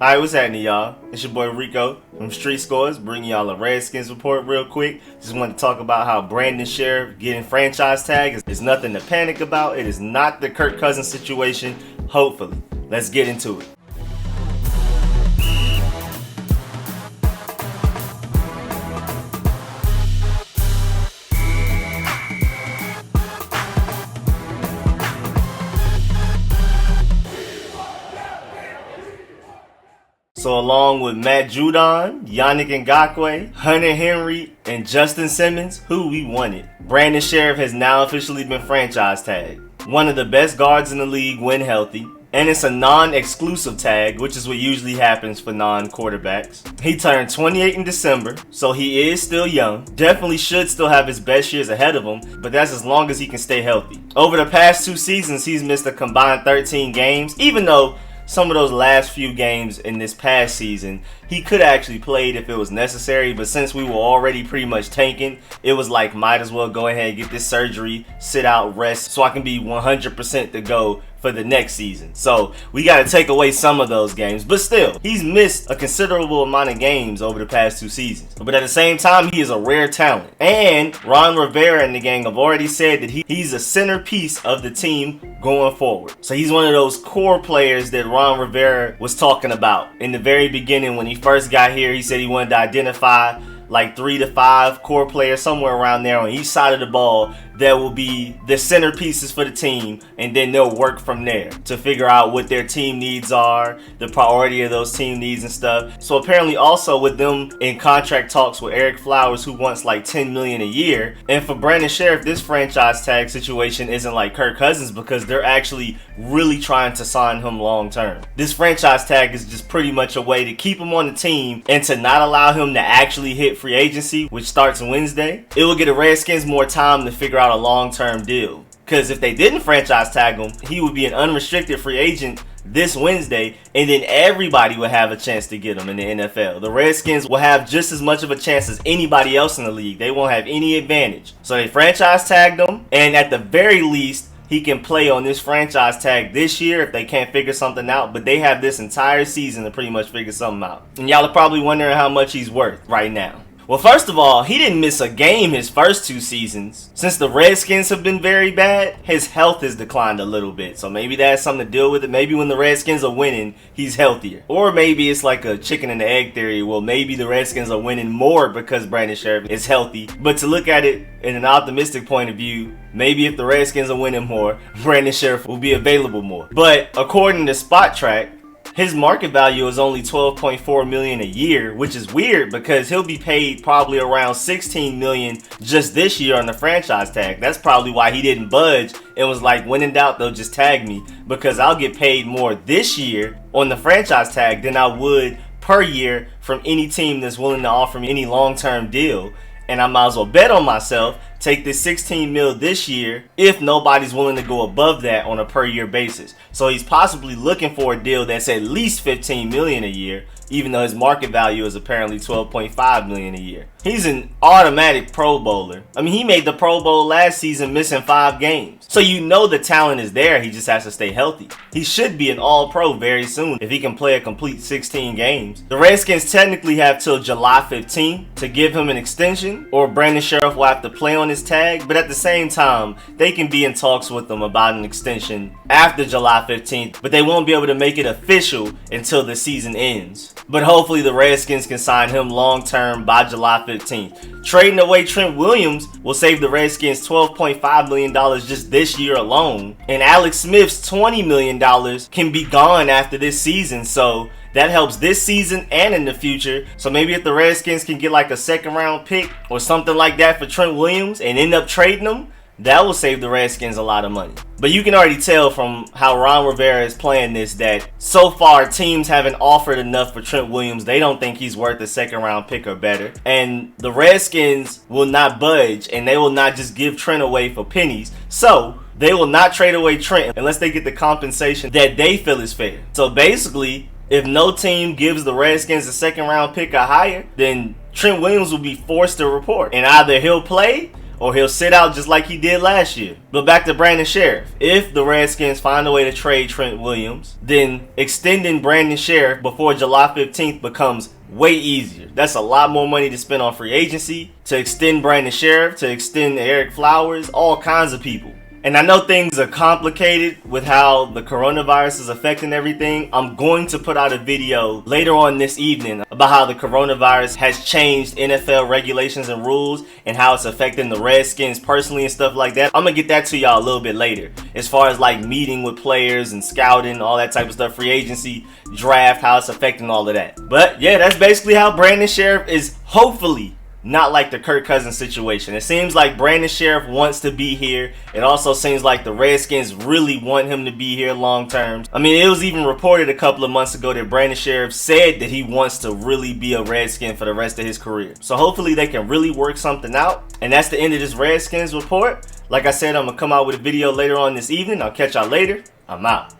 Alright, what's happening, y'all? It's your boy Rico from Street Scores, bringing y'all a Redskins report real quick. Just wanted to talk about how Brandon Scherff getting franchise tag is nothing to panic about. It is not the Kirk Cousins situation, hopefully. Let's get into it. So along with Matt Judon, Yannick Ngakoue, Hunter Henry, and Justin Simmons, who we wanted, Brandon Scherff has now officially been franchise tagged. One of the best guards in the league when healthy, and it's a non-exclusive tag, which is what usually happens for non-quarterbacks. He turned 28 in December, so he is still young. Definitely should still have his best years ahead of him, but that's as long as he can stay healthy. Over the past 2 seasons, he's missed a combined 13 games, even though some of those last few games in this past season, he could have actually played if it was necessary, but since we were already pretty much tanking, it was like, might as well go ahead and get this surgery, sit out, rest, so I can be 100% to go for the next season. So we got to take away some of those games, but still, he's missed a considerable amount of games over the past 2 seasons. But at the same time, he is a rare talent. And Ron Rivera and the gang have already said that he's a centerpiece of the team going forward. So he's one of those core players that Ron Rivera was talking about. In the very beginning, when he first got here, he said he wanted to identify like 3 to 5 core players somewhere around there on each side of the ball that will be the centerpieces for the team, and then they'll work from there to figure out what their team needs are, the priority of those team needs and stuff. So apparently also with them in contract talks with Ereck Flowers, who wants like $10 million a year. And for Brandon Scherff, this franchise tag situation isn't like Kirk Cousins because they're actually really trying to sign him long term. This franchise tag is just pretty much a way to keep him on the team and to not allow him to actually hit free agency, which starts Wednesday. It will get the Redskins more time to figure out a long-term deal. Because if they didn't franchise tag him, he would be an unrestricted free agent this Wednesday, and then everybody will have a chance to get him in the NFL. The Redskins will have just as much of a chance as anybody else in the league. They won't have any advantage. So they franchise tagged him, and at the very least, he can play on this franchise tag this year if they can't figure something out, but they have this entire season to pretty much figure something out. And y'all are probably wondering how much he's worth right now. Well, first of all, he didn't miss a game his first 2 seasons. Since the Redskins have been very bad, his health has declined a little bit. So maybe that has something to deal with it. Maybe when the Redskins are winning, he's healthier. Or maybe it's like a chicken and the egg theory. Well, maybe the Redskins are winning more because Brandon Scherff is healthy. But to look at it in an optimistic point of view, maybe if the Redskins are winning more, Brandon Scherff will be available more. But according to Spot Track, his market value is only $12.4 million a year, which is weird because he'll be paid probably around $16 million just this year on the franchise tag. That's probably why he didn't budge and was like, when in doubt, they'll just tag me because I'll get paid more this year on the franchise tag than I would per year from any team that's willing to offer me any long-term deal. And I might as well bet on myself, take this $16 million this year if nobody's willing to go above that on a per year basis. So he's possibly looking for a deal that's at least $15 million a year, even though his market value is apparently $12.5 million a year. He's an automatic Pro Bowler. I mean, he made the Pro Bowl last season missing 5 games. So you know the talent is there, he just has to stay healthy. He should be an All-Pro very soon if he can play a complete 16 games. The Redskins technically have till July 15th to give him an extension, or Brandon Scherff will have to play on his tag, but at the same time, they can be in talks with him about an extension after July 15th, but they won't be able to make it official until the season ends. But hopefully the Redskins can sign him long-term by July 15th. Trading away Trent Williams will save the Redskins $12.5 million just this year alone. And Alex Smith's $20 million can be gone after this season. So that helps this season and in the future. So maybe if the Redskins can get like a 2nd round pick or something like that for Trent Williams and end up trading him, that will save the Redskins a lot of money. But you can already tell from how Ron Rivera is playing this that so far teams haven't offered enough for Trent Williams. They don't think he's worth a 2nd round pick or better. And the Redskins will not budge, and they will not just give Trent away for pennies. So they will not trade away Trent unless they get the compensation that they feel is fair. So basically, if no team gives the Redskins a 2nd round pick or higher, then Trent Williams will be forced to report. And either he'll play or he'll sit out just like he did last year. But back to Brandon Scherff. If the Redskins find a way to trade Trent Williams, then extending Brandon Scherff before July 15th becomes way easier. That's a lot more money to spend on free agency, to extend Brandon Scherff, to extend Ereck Flowers, all kinds of people. And I know things are complicated with how the coronavirus is affecting everything. I'm going to put out a video later on this evening about how the coronavirus has changed NFL regulations and rules and how it's affecting the Redskins personally and stuff like that. I'm going to get that to y'all a little bit later. As far as like meeting with players and scouting, all that type of stuff, free agency, draft, how it's affecting all of that. But yeah, that's basically how Brandon Scherff is hopefully not like the Kirk Cousins situation. It seems like Brandon Scherff wants to be here. It also seems like the Redskins really want him to be here long term. I mean, it was even reported a couple of months ago that Brandon Scherff said that he wants to really be a Redskin for the rest of his career. So hopefully they can really work something out. And that's the end of this Redskins report. Like I said, I'm going to come out with a video later on this evening. I'll catch y'all later. I'm out.